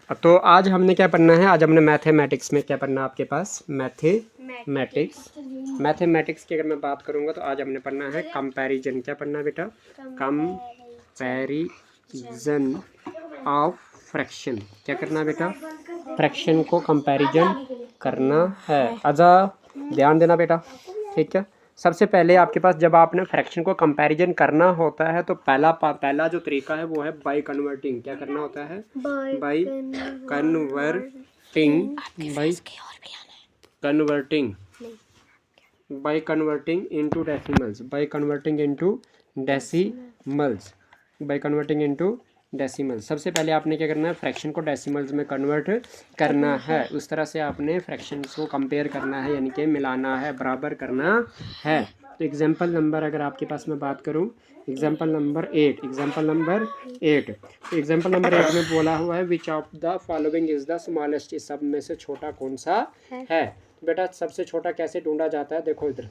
तो आज हमने क्या पढ़ना है, आज हमने मैथमेटिक्स में क्या पढ़ना है आपके पास, मैथमेटिक्स की अगर मैं बात करूँगा तो आज हमने पढ़ना है कंपैरिजन। क्या पढ़ना है बेटा, कंपैरिजन ऑफ फ्रैक्शन। क्या करना है बेटा, फ्रैक्शन को कंपैरिजन करना है। आजा ध्यान देना बेटा, ठीक है। सबसे पहले आपके पास जब आपने फ्रैक्शन को कंपैरिजन करना होता है तो पहला जो तरीका है वो है बाय कन्वर्टिंग। क्या करना होता है, by converting by converting into decimals, सबसे पहले आपने क्या करना है, फ्रैक्शन को डेसिमल्स में कन्वर्ट करना है। उस तरह से आपने फ्रैक्शंस को कंपेयर करना है, यानी कि मिलाना है, बराबर करना है। तो एग्जांपल नंबर अगर आपके पास मैं बात करूं, एग्जांपल नंबर 8 में बोला हुआ है which of the following is the smallest, इस सब में से छोटा कौन सा है। बेटा सबसे छोटा कैसे ढूंढा जाता है, देखो इधर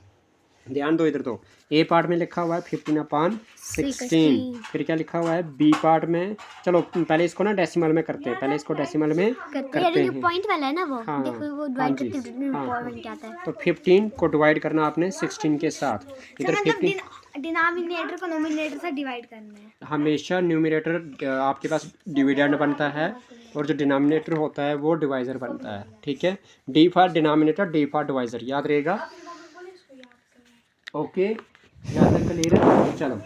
ध्यान दो, इधर तो ए पार्ट में लिखा हुआ है 15/16। फिर क्या लिखा हुआ है बी पार्ट में, चलो पहले इसको ना डेसिमल में करते हैं, पहले इसको डेसिमल में करते हैं। पॉइंट वाला है ना वो, हाँ, देखो वो डिवाइड करते हैं, पॉइंट आता है। तो 15 को डिवाइड करना आपने 16 के साथ। इधर 15 डिनोमिनेटर को नोमिनेटर से डिवाइड करना है। हमेशा न्यूमरेटर आपके पास डिविडेंड बनता है और जो डिनोमिनेटर होता है वो डिवाइजर बनता है, ठीक है। D for denominator, D for divisor, याद रहेगा। ओके, यहाँ तक क्लियर है। चलो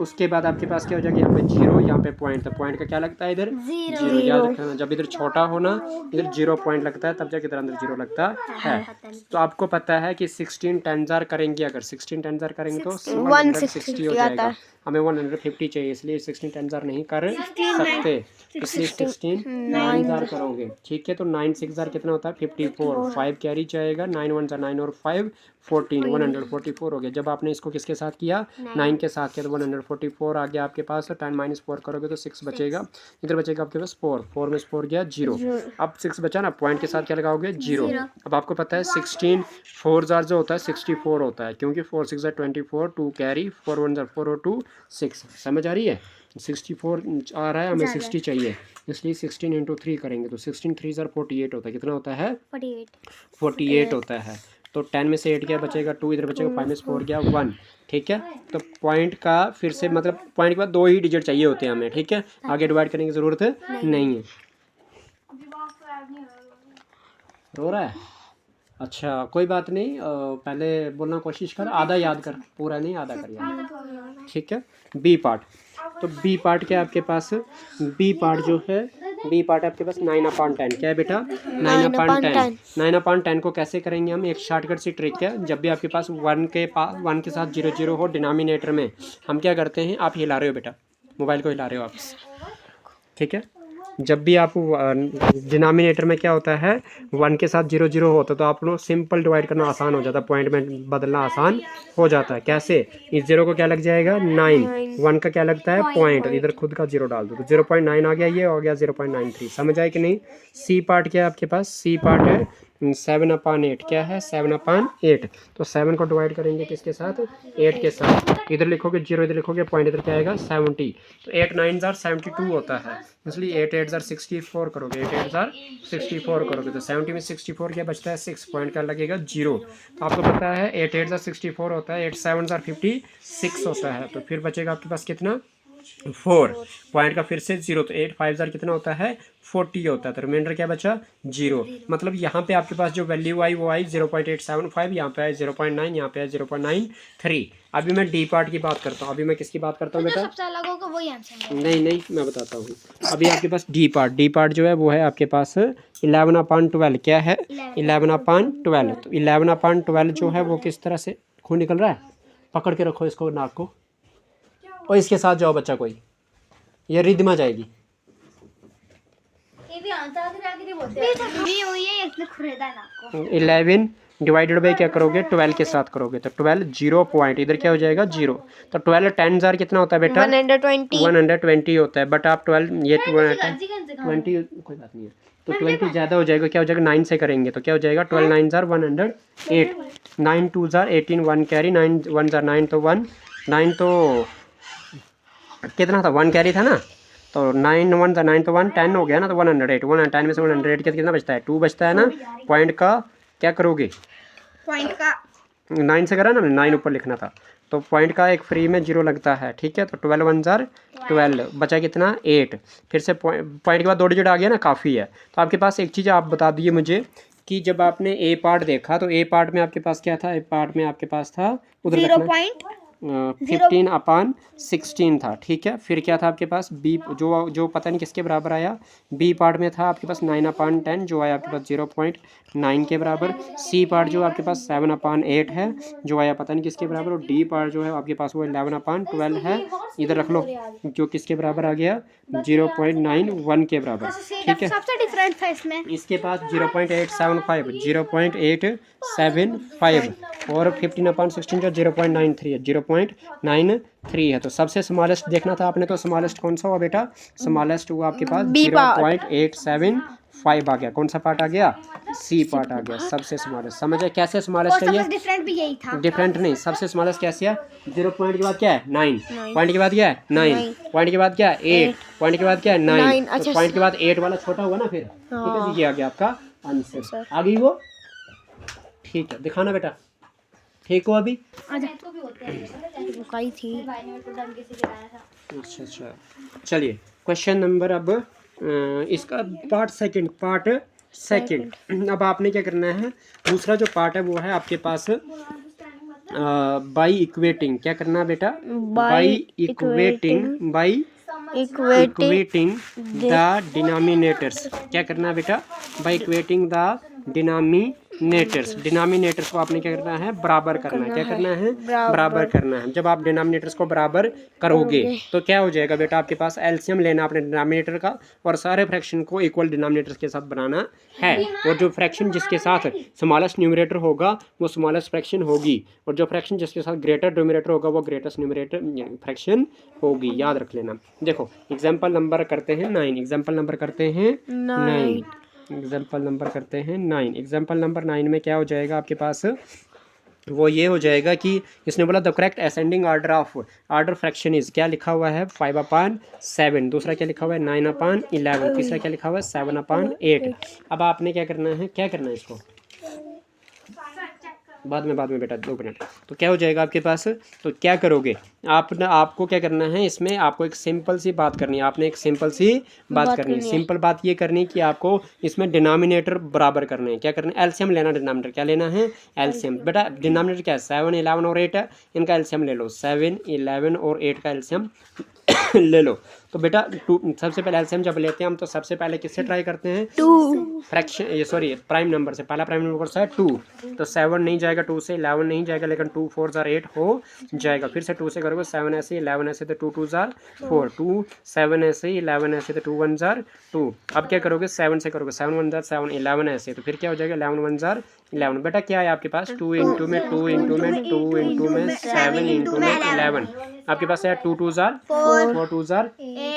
उसके बाद आपके पास क्या हो जाएगा, यहाँ पे जीरो, यहाँ पे पॉइंट, तो पॉइंट का क्या लगता है इधर, जीरो। याद रखना जब इधर छोटा हो ना, इधर 0 पॉइंट लगता है, तब जाके इधर अंदर 0 लगता है। तो आपको पता है कि 16 10 करेंगे, अगर 16 10 करेंगे तो 160 हो जाएगा। हमें 150 चाहिए, इसलिए 16 10 नहीं कर सकते, इसलिए 16 9 करोगे, ठीक है। तो 9 6 कितना होता है 54, 5 कैरी जाएगा, 9 1 9 और 5 14, 144 हो गया। जब आपने इसको किसके साथ किया, 9 के साथ किया, तो 144 आ गया आपके पास। 10 - 4 करोगे तो 6 बचेगा, इधर बचेगा आपके पास 4 में से 4 गया 0। अब 6 बचा ना, पॉइंट के साथ क्या लगाओगे 0। अब आपको पता है 16 4 जो होता है 64 होता है, क्योंकि 4 6 24, 2 कैरी, 4 1 4 और 2 6। समझ आ रही है, 64 आ रहा है, हमें 60 चाहिए, इसलिए 16 × 3 करेंगे तो 16 3 48 होता है। कितना होता है 48 होता है। तो 10 में से 8 क्या बचेगा 2, इधर बचेगा 5 में से 4 गया 1, ठीक है। तो पॉइंट का फिर से मतलब पॉइंट के बाद 2 ही डिजिट चाहिए होते हैं हमें, ठीक है। आगे डिवाइड करने की ज़रूरत नहीं है। रो रहा है, अच्छा कोई बात नहीं, पहले बोलना कोशिश कर, आधा याद कर, पूरा नहीं आधा कर याद, ठीक है। बी पार्ट, तो बी पार्ट क्या है आपके पास, बी पार्ट जो है, बी पार्ट आपके पास 9/10। क्या है बेटा 9/10। 9/10 को कैसे करेंगे हम, एक शॉर्टकट सी ट्रिक है। जब भी आपके पास 1 के साथ 0 0 हो डिनोमिनेटर में, हम क्या करते हैं, आप हिला रहे हो बेटा, मोबाइल को हिला रहे हो आप, ठीक है। जब भी आप डिनोमिनेटर में क्या होता है 1 के साथ 0 0 होता है, तो आप लोग सिंपल डिवाइड करना आसान हो जाता है, पॉइंट में बदलना आसान हो जाता है। कैसे, इस 0 को क्या लग जाएगा 9, 1 का क्या लगता है पॉइंट, इधर खुद का 0 डाल दो तो 0.9 आ गया, ये हो गया 0.93। समझ आए कि नहीं। सी पार्ट क्या है आपके पास, सी पार्ट है 7/8। क्या है 7/8। तो 7 को डिवाइड करेंगे किसके साथ, 8 के साथ। इधर लिखोगे 0, इधर लिखोगे पॉइंट, इधर क्या आएगा 70। तो 8 9 72 होता है, इसलिए 8 8 64 करोगे, 8 8 64 करोगे तो 70 में 64 क्या बचता है 6, पॉइंट का लगेगा 0। तो आपको पता है 8 8 64 होता है, 8 7 56 होता है। तो फिर बचेगा आपके पास कितना 4, पॉइंट का फिर से 0, तो 8 5 कितना होता है 40 होता है। तो रिमाइंडर क्या बचा 0। मतलब यहाँ पे आपके पास जो वैल्यू आई वो आई 0.875, यहाँ पे आए 0.9, यहाँ पे आए 0.93। अभी मैं डी पार्ट की बात करता हूँ, अभी मैं किसकी बात करता हूँ बेटा, सबसे अलग होगा वही आंसर। नहीं मैं बताता हूँ। अभी आपके पास डी पार्ट जो है वो है आपके पास 11/12। क्या है 11/12। तो 11/12 जो है वो किस तरह से, खून निकल रहा है, पकड़ के रखो इसको नाक को, और इसके साथ जाओ बच्चा कोई, ये रिद्मा जाएगी। 11 डिवाइडेड बाई क्या करोगे 12 के साथ करोगे, तो 12 0 पॉइंट, इधर क्या हो जाएगा 0। तो 12 10 कितना होता है बेटा 120 होता है। बट आप 12 ये 20 कोई बात नहीं है, तो 20 ज़्यादा हो जाएगा, क्या हो जाएगा 9 से करेंगे तो क्या हो जाएगा 12 9 108, 9 2 18, 1 कैरी, 9 1 9 तो 1 9 तो कितना था 1 कैरी था ना, तो 9 1 ज़ा 9 तो 1 10 हो गया ना, तो 108 110 में से 108 के कितना बचता है 2 बचता है ना। पॉइंट का क्या करोगे, पॉइंट का 9 से करा ना, 9 ऊपर लिखना था। तो पॉइंट का एक फ्री में 0 लगता है, ठीक है। तो 12 1 ज़ार 12 बचा कितना 8। फिर से पॉइंट के बाद 2 डिजिट आ गया ना, काफ़ी है। तो आपके पास एक चीज़ आप बता दीजिए मुझे कि जब आपने ए पार्ट देखा तो ए पार्ट में आपके पास क्या था, ए पार्ट में आपके पास था उधर 15/16 था, ठीक है। फिर क्या था आपके पास बी, जो पता नहीं किसके बराबर आया। बी पार्ट में था आपके पास 9/10 जो आया आपके पास 0.9 के बराबर। सी पार्ट जो आपके पास 7/8 है जो आया पता नहीं किसके बराबर। और डी पार्ट जो है आपके पास वो 11/12 है, इधर रख लो, जो किसके बराबर आ गया 0.91 के बराबर, ठीक है। सबसे डिफरेंट था इसमें, इसके पास 0.875 और 15/16 जो 0.93 है, 0.93 है। तो सबसे स्मॉलेस्ट देखना था आपने, तो स्मॉलेस्ट कौन सा हुआ बेटा, स्मॉलेस्ट हुआ आपके पास 0.875 आ गया। कौन सा पार्ट आ गया, सी पार्ट आ गया, सबसे स्मॉलेस्ट। समझे कैसे स्मॉलेस्ट है ये, डिफरेंट भी यही था। डिफरेंट नहीं, सबसे स्मॉलेस्ट कैसे है। 0 पॉइंट के बाद क्या है 9, पॉइंट के बाद क्या है 9, पॉइंट के बाद क्या है 8, पॉइंट के बाद क्या है 9, तो पॉइंट के बाद 8 वाला छोटा हुआ ना, फिर ठीक है जी, ये आ गया आपका आंसर। आ गई वो, ठीक है। दिखाना बेटा, ठीक हो अभी। अच्छा, चलिए क्वेश्चन नंबर अब इसका पार्ट सेकंड। अब आपने क्या करना है, दूसरा जो पार्ट है वो है आपके पास बाई इक्वेटिंग। क्या करना है बेटा, बाई इक्वेटिंग द डिनोमिनेटर्स। क्या करना है बेटा, बाई इक्वेटिंग द डिनोमिनेटर्स को आपने क्या करना है, बराबर करना है। क्या करना है, बराबर करना है। जब आप डिनोमिनेटर्स को बराबर करोगे तो क्या हो जाएगा बेटा, आपके पास एलसीएम लेना अपने डिनोमिनेटर का और सारे फ्रैक्शन को इक्वल डिनोमिनेटर्स के साथ बनाना है। और जो फ्रैक्शन जिसके साथ स्मॉलेस्ट न्यूमरेटर होगा वो स्मॉलेस्ट फ्रैक्शन होगी, और जो फ्रैक्शन जिसके साथ ग्रेटर न्यूमरेटर होगा वो ग्रेटेस्ट न्यूमरेटर फ्रैक्शन होगी, याद रख लेना। देखो एग्जाम्पल नंबर करते हैं 9, एग्जाम्पल नंबर करते हैं 9, एग्जाम्पल नंबर करते हैं 9। एग्जाम्पल नंबर 9 में क्या हो जाएगा आपके पास, वो ये हो जाएगा कि इसने बोला the correct ascending order fraction is, क्या लिखा हुआ है 5/7, दूसरा क्या लिखा हुआ है 9/11, तीसरा क्या लिखा हुआ है 7/8। अब आपने क्या करना है, इसको बाद में बेटा 2 मिनट। तो क्या हो जाएगा आपके पास, तो क्या करोगे आपको क्या करना है, इसमें आपको एक सिंपल सी बात करनी है। आपने एक सिंपल सी बात करनी है। सिंपल बात ये करनी है कि आपको इसमें डिनोमिनेटर बराबर करने हैं। क्या करना है, एलसीएम लेना। डिनोमिनेटर क्या लेना है, एलसीएम। बेटा डिनोमिनेटर क्या है 7 11 और 8 है, इनका एलसीएम ले लो। 7 11 और 8 का एलसीएम ले लो। तो बेटा सबसे पहले एलसीएम जब लेते हैं हम, तो सबसे पहले किससे ट्राई करते हैं, 2 फ्रैक्शन, ये सॉरी प्राइम नंबर से। पहला प्राइम नंबर कौन सा है 2, तो 7 नहीं जाएगा 2 से, 11 नहीं जाएगा, लेकिन 2 4 ज़ार 8 हो जाएगा। फिर से 2 से करोगे 7 ऐसे, 11 ऐसे, तो 2 2 ज़ार 4, 2 7 ऐसे, 11 ऐसे, तो 2 1 ज़ार 2। अब क्या करोगे 7 से करोगे, 7 1 ज़ार 7, 11 ऐसे, तो फिर क्या हो जाएगा 11 1 ज़ार 11। बेटा क्या है आपके पास 2 इंटू में 2 इंटू में 2 इंटू में 7 इंटू में 11, आपके पास है 2 2 ज़ार 4 2 ज़ार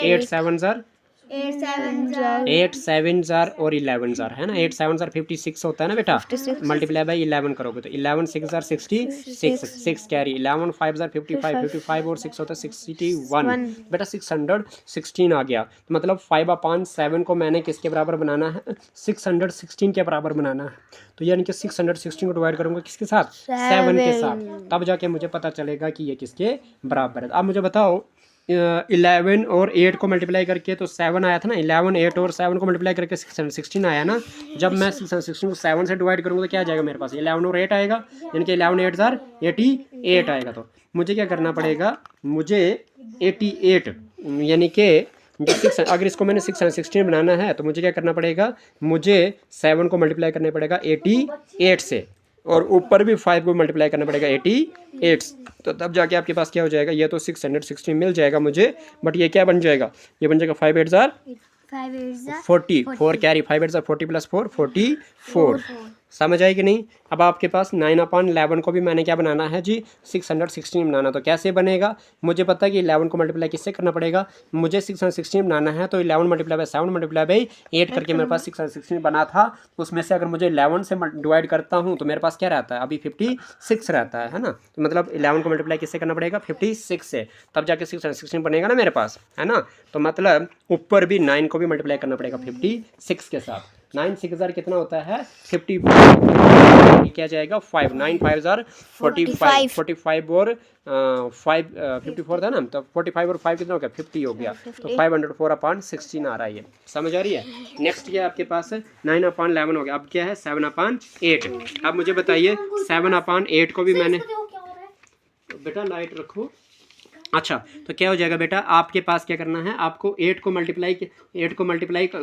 8 7 ज़ार 8 7 ज़ार और 11 ज़ार, है ना। 8 7 ज़ार 56 होता है ना बेटा, मल्टीप्लाई बाई 11 करोगे तो 11 6 ज़ार 66, 6 कैरी, 11 5 ज़ार 55 और 6 होता है 61। बेटा 616 आ गया। तो मतलब 5/7 को मैंने किसके बराबर बनाना है, 616 के बराबर बनाना है। तो यानी कि 616 को डिवाइड करूँगा किसके साथ, 7 के साथ, तब जाके मुझे पता चलेगा कि ये किसके बराबर है। अब मुझे बताओ 11 और 8 को मल्टीप्लाई करके तो 7 आया था ना, 11 8 और 7 को मल्टीप्लाई करके 616 आया ना। जब मैं 616 को 7 से डिवाइड करूँगा तो क्या आ जाएगा मेरे पास, 11 और 8 आएगा, यानी कि 11 8 ज़ार 88 आएगा। तो मुझे क्या करना पड़ेगा, मुझे 88 यानी कि जो 6, अगर इसको मैंने 616 बनाना है तो मुझे क्या करना पड़ेगा, मुझे 7 को मल्टीप्लाई करना पड़ेगा 88 से, और ऊपर भी 5 को मल्टीप्लाई करना पड़ेगा 88, तो तब जाके आपके पास क्या हो जाएगा, ये तो 616 मिल जाएगा मुझे, बट ये क्या बन जाएगा, ये बन जाएगा 5 8 ज़ार 40, 4 कैरी, 5 8 ज़ार 40 + 4 44, समझ आई कि नहीं। अब आपके पास 9/11 को भी मैंने क्या बनाना है जी 616 बनाना। तो कैसे बनेगा, मुझे पता है कि 11 को मल्टीप्लाई किससे करना पड़ेगा, मुझे 616 बनाना है। तो 11 मल्टीप्लाई बाई 7 मल्टीप्लाई बाई 8 करके मेरे पास 616 बना था। उसमें से अगर मुझे 11 से डिवाइड करता हूँ तो मेरे पास क्या रहता है, अभी 56 रहता है ना। तो मतलब 11 को मल्टीप्लाई किससे करना पड़ेगा, 56 से, तब जाके 616 बनेगा ना मेरे पास, है ना। तो मतलब ऊपर भी 9 को भी मल्टीप्लाई करना पड़ेगा 56 के साथ। 9 6 हज़ार कितना होता है 54, क्या जाएगा 5, 9 5 हज़ार 45, 45 और 5 54 था ना, तो 45 और 5 कितना हो गया 50 हो गया। तो 504/16 आ रहा है, ये समझ आ रही है। नेक्स्ट क्या है आपके पास 9/11 हो गया। अब क्या है 7/8। अब मुझे बताइए 7/8 को भी मैंने, बेटा लाइट रखो। अच्छा, तो क्या हो जाएगा बेटा, आपके पास क्या करना है, आपको 8 को मल्टीप्लाई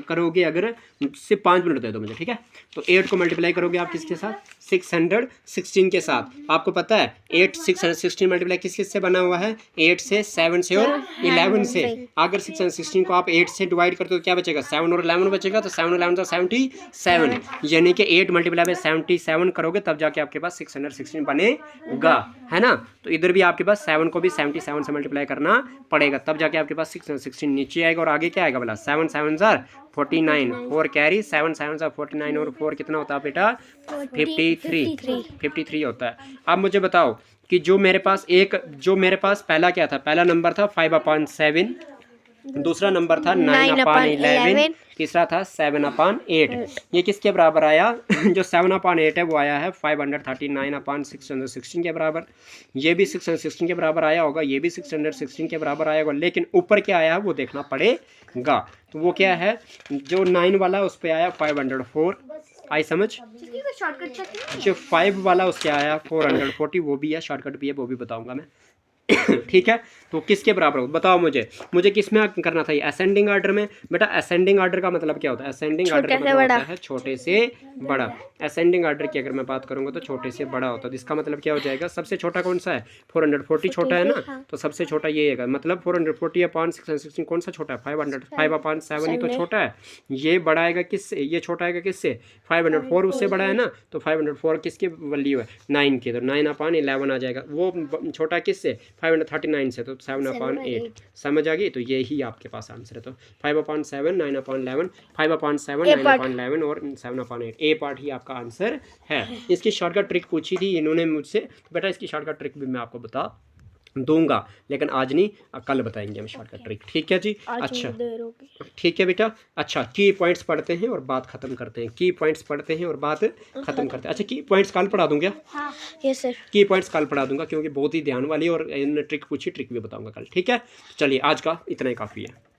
करोगे, अगर सिर्फ 5 मिनट दे दो मुझे, ठीक है। तो 8 को मल्टीप्लाई करोगे आप किसके साथ, 616 के साथ। आपको पता है 8 616 मल्टीप्लाई किस से बना हुआ है, 8 से, 7 से और 11 से। अगर 616 को आप 8 से डिवाइड करते हो तो क्या बचेगा, 7 और 11 बचेगा। तो 7 और 11 तो 77, यानी कि 8 मल्टीप्लाई बाई 77 करोगे तब जाके आपके पास 616 बनेगा, है ना। तो इधर भी आपके पास 7 को भी 77 से मल्टीप्लाई करना पड़ेगा, तब जाके आपके पास 616 नीचे आएगा। और आगे क्या आएगा बोला, 7 7 जार 49, 4 कैरी, 7 7 जार 49 और 4 कितना होता है बेटा 53 होता है। अब मुझे बताओ कि जो मेरे पास पहला क्या था, पहला नंबर था 5/7, दूसरा नंबर था 9/11, तीसरा था 7/8। ये किसके बराबर आया जो 7/8 है वो आया है 539/616 के बराबर। ये भी 616 के बराबर आया होगा, ये भी 616 के बराबर आया होगा, लेकिन ऊपर क्या आया है वो देखना पड़ेगा। तो वो क्या है, जो 9 वाला उस पर आया 504, आई समझ। जो 5 वाला उसके आया 440, वो भी है, शॉर्टकट भी है, वो भी बताऊंगा मैं ठीक है। तो किसके बराबर हो बताओ मुझे किस में करना था, ये असेंडिंग ऑर्डर में। बेटा असेंडिंग ऑर्डर का मतलब क्या होता है, असेंडिंग ऑर्डर का मतलब होता है छोटे से बड़ा। असेंडिंग ऑर्डर की अगर मैं बात करूंगा तो छोटे से बड़ा होता है। इसका मतलब क्या हो जाएगा, सबसे छोटा कौन सा है 440 छोटा है ना, तो सबसे छोटा ये है। मतलब 440/616 कौन सा छोटा है 5/7 ही तो छोटा है। ये बड़ा आएगा किससे, ये छोटा आएगा किससे 504, उससे बड़ा है ना। तो 504 किसकी वैल्यू है 9 की, तो 9/11 आ जाएगा। वो छोटा किससे 539 से, तो 7/8 समझ आ गई। तो यही आपके पास आंसर है। तो 5/7, 9/11, 5/7, 9/11 और 7/8, ए पार्ट ही आपका आंसर है। इसकी शॉर्टकट ट्रिक पूछी थी इन्होंने मुझसे, तो बेटा इसकी शॉर्टकट ट्रिक भी मैं आपको बता दूंगा, लेकिन आज नहीं, कल बताएंगे हम शॉर्टकट ट्रिक, ठीक है जी। अच्छा ठीक है बेटा। अच्छा की पॉइंट्स पढ़ते हैं और बात खत्म करते हैं, की पॉइंट्स पढ़ते हैं और बात खत्म करते हैं। अच्छा की पॉइंट्स कल पढ़ा दूंगा, यस सर, की पॉइंट्स कल पढ़ा दूंगा, क्योंकि बहुत ही ध्यान वाली और इन्होंने ट्रिक पूछी, ट्रिक भी बताऊंगा कल, ठीक है। चलिए आज का इतना ही काफ़ी है।